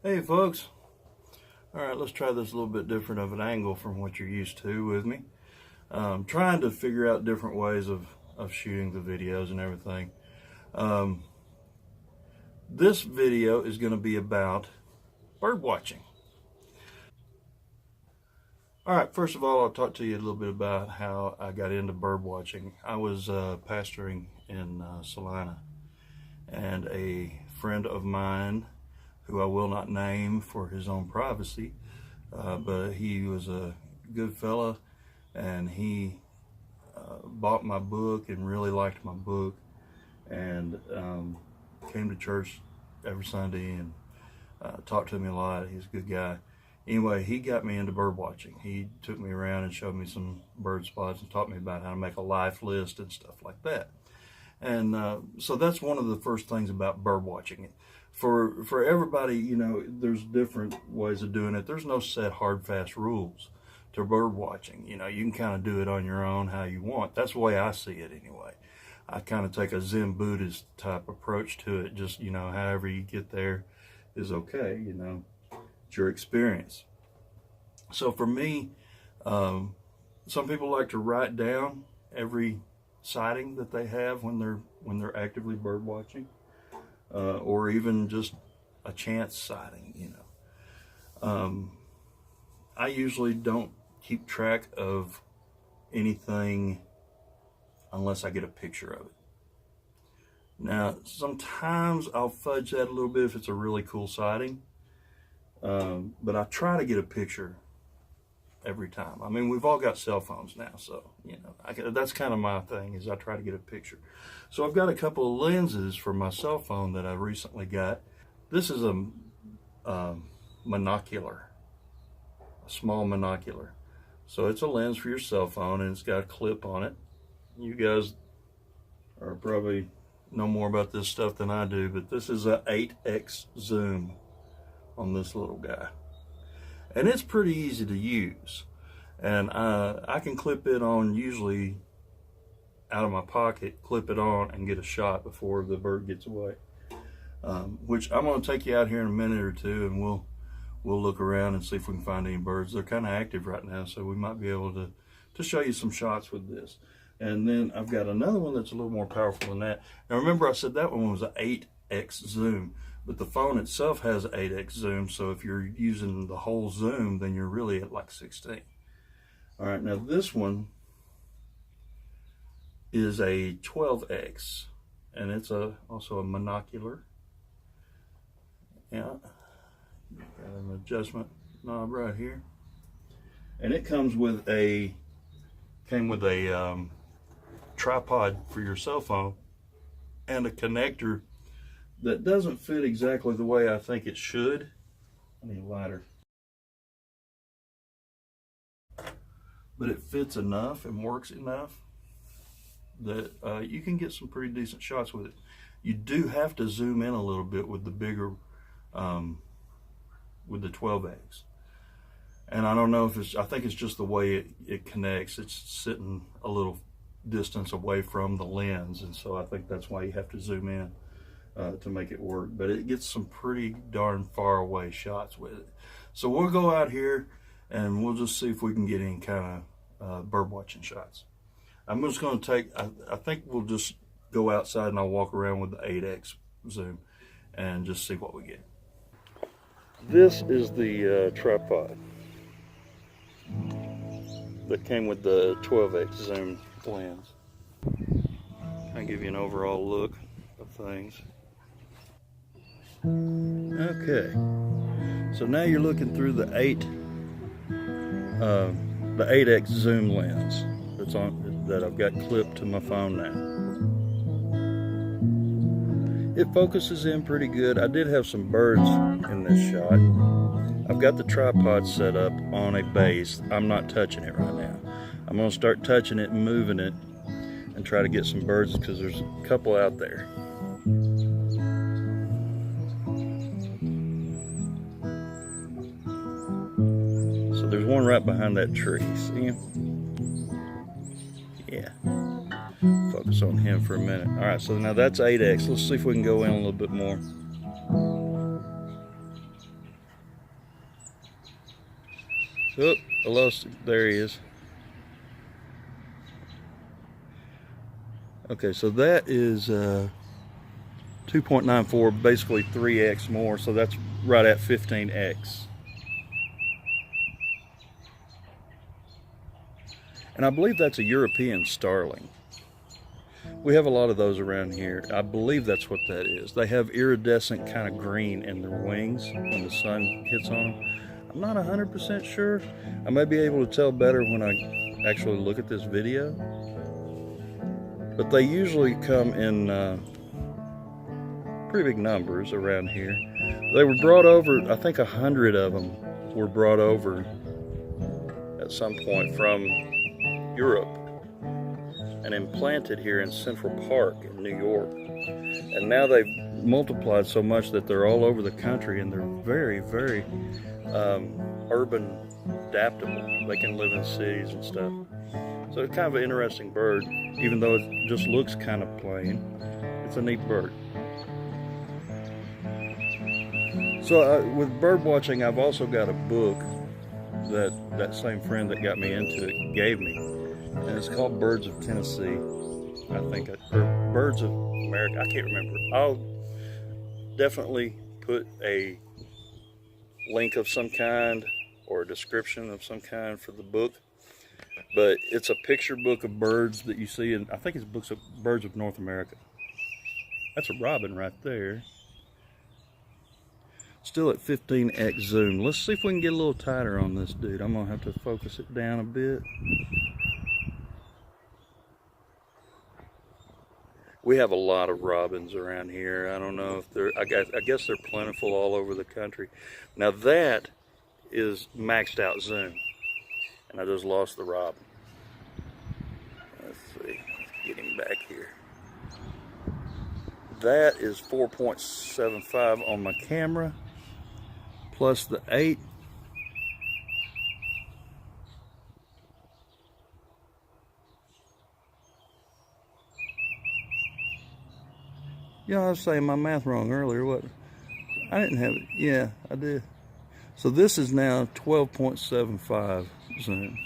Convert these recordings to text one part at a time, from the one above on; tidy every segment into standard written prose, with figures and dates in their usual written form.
Hey folks, alright, let's try this a little bit different of an angle from what you're used to with me. Trying to figure out different ways of shooting the videos and everything. This video is going to be about bird watching. Alright, first of all, I'll talk to you a little bit about how I got into bird watching. I was pastoring in Salina, and a friend of mine, who I will not name for his own privacy, but he was a good fella, and he bought my book and really liked my book, and came to church every Sunday and talked to me a lot. He's a good guy. Anyway, he got me into bird watching. He took me around and showed me some bird spots and taught me about how to make a life list and stuff like that. And so that's one of the first things about bird watching. For everybody, you know, there's different ways of doing it. There's no set hard fast rules to bird watching. You know, you can kind of do it on your own how you want. That's the way I see it anyway. I kind of take a Zen Buddhist type approach to it. Just, you know, however you get there is okay, you know, it's your experience. So for me, some people like to write down every sighting that they have when they're actively bird watching, or even just a chance sighting, you know. I usually don't keep track of anything unless I get a picture of it. Now, sometimes I'll fudge that a little bit if it's a really cool sighting, but I try to get a picture every time. I mean, we've all got cell phones now, so, you know, that's kind of my thing, is I try to get a picture. So I've got a couple of lenses for my cell phone that I recently got. This is a monocular, a small monocular. So it's a lens for your cell phone, and it's got a clip on it. You guys are probably know more about this stuff than I do, but this is a 8x zoom on this little guy. And it's pretty easy to use, and I can clip it on usually out of my pocket, clip it on and get a shot before the bird gets away, which I'm going to take you out here in a minute or two, and we'll look around and see if we can find any birds. They're kind of active right now, so we might be able to show you some shots with this. And then I've got another one that's a little more powerful than that. Now remember, I said that one was an 8x zoom. But the phone itself has an 8x zoom, so if you're using the whole zoom, then you're really at like 16. All right, now this one is a 12x, and it's also a monocular. Yeah, got an adjustment knob right here, and it comes with a tripod for your cell phone and a connector that doesn't fit exactly the way I think it should. I need a lighter. But it fits enough and works enough that you can get some pretty decent shots with it. You do have to zoom in a little bit with the bigger, with the 12x. And I don't know if I think it's just the way it connects. It's sitting a little distance away from the lens, and so I think that's why you have to zoom in to make it work. But it gets some pretty darn far away shots with it. So we'll go out here and we'll just see if we can get any kind of bird watching shots. I'm just going to take, I think we'll just go outside and I'll walk around with the 8x zoom and just see what we get. This is the tripod that came with the 12x zoom lens. I'll give you an overall look of things. Okay, so now you're looking through the 8x zoom lens that I've got clipped to my phone now. It focuses in pretty good. I did have some birds in this shot. I've got the tripod set up on a base. I'm not touching it right now. I'm going to start touching it and moving it and try to get some birds, because there's a couple out there. So there's one right behind that tree. See him? Yeah. Focus on him for a minute. All right, so now that's 8x. Let's see if we can go in a little bit more. Oh, I lost it. There he is. Okay, so that is 2.94, basically 3x more, so that's right at 15x. And I believe that's a European starling. We have a lot of those around here. I believe that's what that is. They have iridescent kind of green in their wings when the sun hits on them. I'm not 100% sure. I may be able to tell better when I actually look at this video. But they usually come in pretty big numbers around here. They were brought over, I think 100 of them were brought over at some point from Europe and implanted here in Central Park in New York. And now they've multiplied so much that they're all over the country, and they're very, very urban adaptable. They can live in cities and stuff. So it's kind of an interesting bird, even though it just looks kind of plain. It's a neat bird. So with bird watching, I've also got a book that same friend that got me into it gave me, and it's called Birds of Tennessee, I think, or Birds of America. I can't remember. I'll definitely put a link of some kind or a description of some kind for the book. But it's a picture book of birds that you see, and I think it's books of Birds of North America. That's a robin right there. Still at 15x zoom. Let's see if we can get a little tighter on this dude. I'm gonna have to focus it down a bit. We have a lot of robins around here. I don't know if they're, I guess they're plentiful all over the country. Now that is maxed out zoom. And I just lost the robin. Let's see, let's get him back here. That is 4.75 on my camera, plus the 8. Yeah, I was saying my math wrong earlier. What? I didn't have it. Yeah, I did. So this is now 12.75 zoom.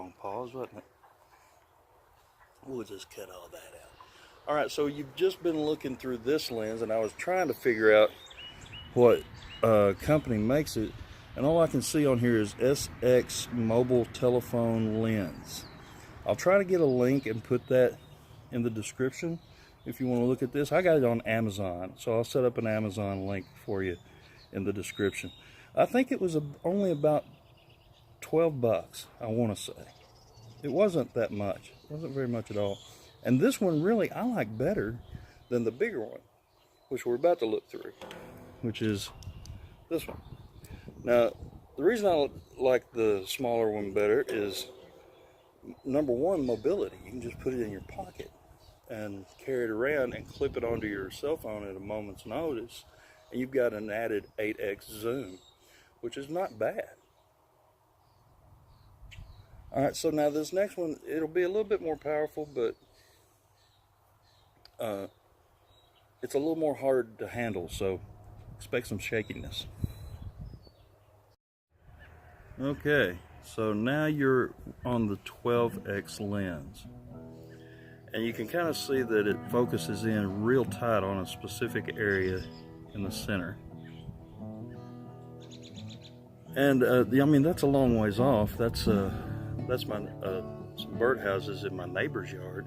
On pause, wasn't it? We'll just cut all that out. All right, so you've just been looking through this lens, and I was trying to figure out what company makes it, and all I can see on here is SX mobile telephone lens. I'll try to get a link and put that in the description if you want to look at this. I got it on Amazon, so I'll set up an Amazon link for you in the description. I think it was only about 12 bucks, I want to say. It wasn't that much. It wasn't very much at all. And this one really I like better than the bigger one, which we're about to look through, which is this one. Now, the reason I like the smaller one better is, number one, mobility. You can just put it in your pocket and carry it around and clip it onto your cell phone at a moment's notice, and you've got an added 8x zoom, which is not bad. All right, so now this next one, it'll be a little bit more powerful, but it's a little more hard to handle, so expect some shakiness. Okay, so now you're on the 12x lens, and you can kind of see that it focuses in real tight on a specific area in the center. And I mean, that's a long ways off. That's my some birdhouses in my neighbor's yard,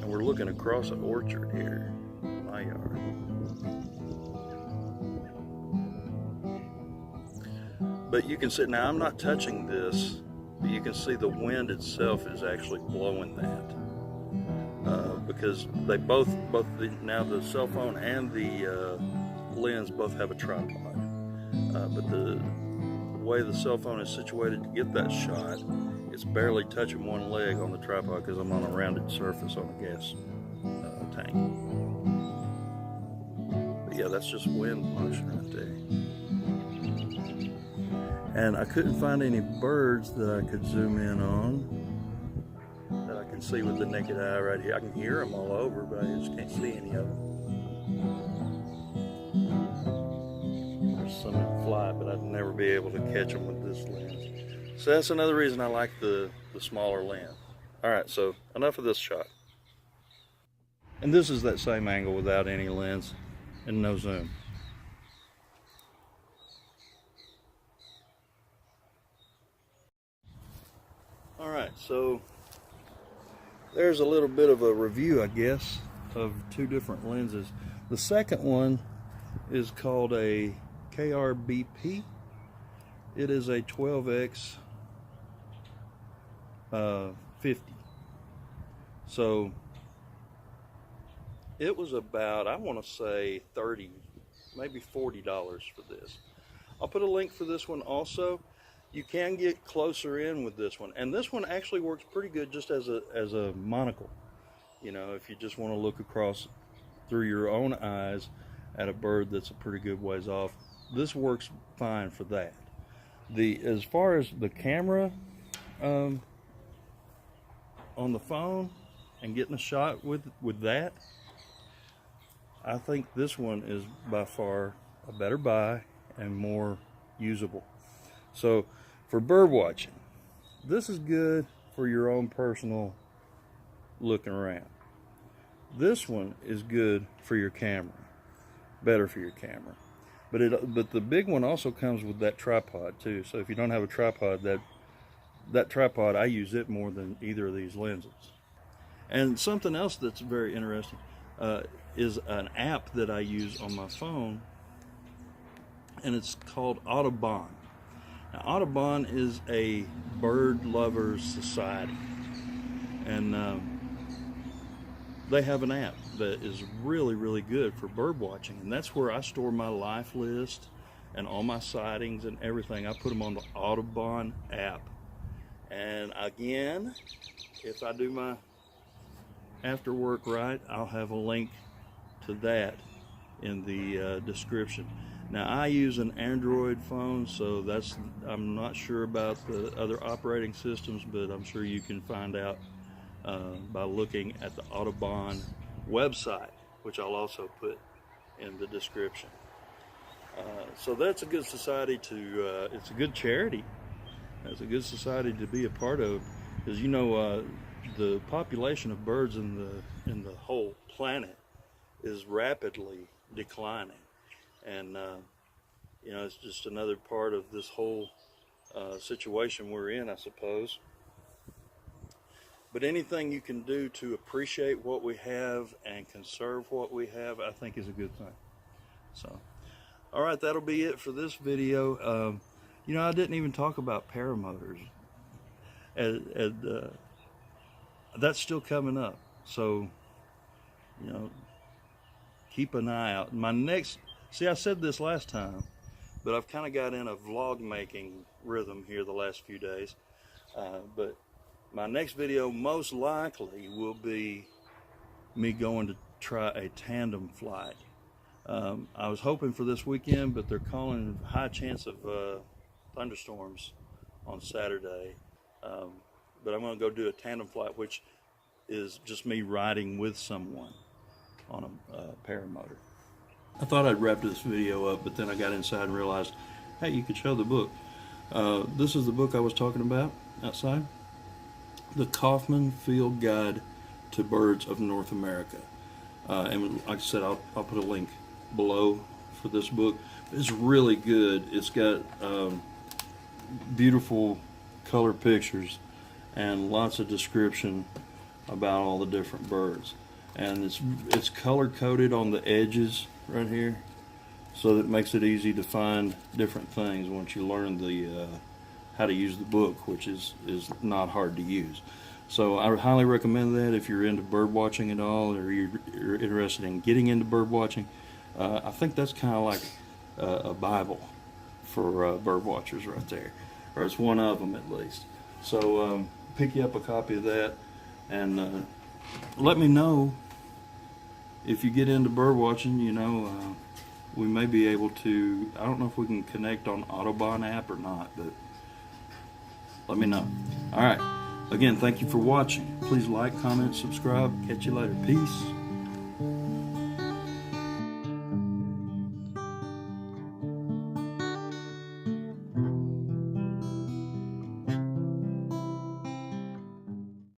and we're looking across an orchard here in my yard. But you can see, now I'm not touching this, but you can see the wind itself is actually blowing that, because they both now the cell phone and the lens both have a tripod, but the way the cell phone is situated to get that shot, it's barely touching one leg on the tripod because I'm on a rounded surface on a gas tank. But yeah, that's just wind motion right there. and I couldn't find any birds that I could zoom in on that I can see with the naked eye right here. I can hear them all over, but I just can't see any of them. There's some in flight, but I'd never be able to catch them with this lens. So that's another reason I like the smaller lens. All right, so enough of this shot. And this is that same angle without any lens and no zoom. All right, so there's a little bit of a review, I guess, of two different lenses. The second one is called a KRBP. It is a 12x 50. So it was about, I want to say $30, maybe $40 for this. I'll put a link for this one also. You can get closer in with this one, and this one actually works pretty good just as a monocle. You know, if you just want to look across through your own eyes at a bird that's a pretty good ways off, this works fine for that. As far as the camera on the phone and getting a shot with that, I think this one is by far a better buy and more usable. So for bird watching, this is good for your own personal looking around. This one is good for your camera, better for your camera. But the big one also comes with that tripod too. So if you don't have a tripod, that tripod, I use it more than either of these lenses. And something else that's very interesting is an app that I use on my phone, and it's called Audubon. Now, Audubon is a bird lovers society, and they have an app that is really, really good for bird watching, and that's where I store my life list and all my sightings and everything. I put them on the Audubon app. And again, if I do my after work right, I'll have a link to that in the description. Now, I use an Android phone, so I'm not sure about the other operating systems, but I'm sure you can find out by looking at the Audubon website, which I'll also put in the description. So that's a good society it's a good charity. It's a good society to be a part of, because you know the population of birds in the whole planet is rapidly declining, and you know, it's just another part of this whole situation we're in, I suppose. But anything you can do to appreciate what we have and conserve what we have, I think is a good thing. So, all right, that'll be it for this video. You know, I didn't even talk about paramotors, and that's still coming up. So, you know, keep an eye out. My next, see, I said this last time, but I've kind of got in a vlog making rhythm here the last few days. But my next video most likely will be me going to try a tandem flight. I was hoping for this weekend, but they're calling high chance of thunderstorms on Saturday. But I'm going to go do a tandem flight, which is just me riding with someone on a paramotor. I thought I'd wrap this video up, but then I got inside and realized, hey, you could show the book. This is the book I was talking about outside. The Kaufman Field Guide to Birds of North America. And like I said, I'll put a link below for this book. It's really good. It's got beautiful color pictures and lots of description about all the different birds. And it's color coded on the edges right here, so that makes it easy to find different things once you learn the how to use the book, which is not hard to use. So I would highly recommend that if you're into bird watching at all, or you're interested in getting into bird watching. I think that's kind of like a Bible for bird watchers right there, or it's one of them at least. So pick you up a copy of that, and let me know if you get into bird watching. You know, we may be able to, I don't know if we can connect on Autobahn app or not, but let me know. All right. Again, thank you for watching. Please like, comment, subscribe. Catch you later. Peace.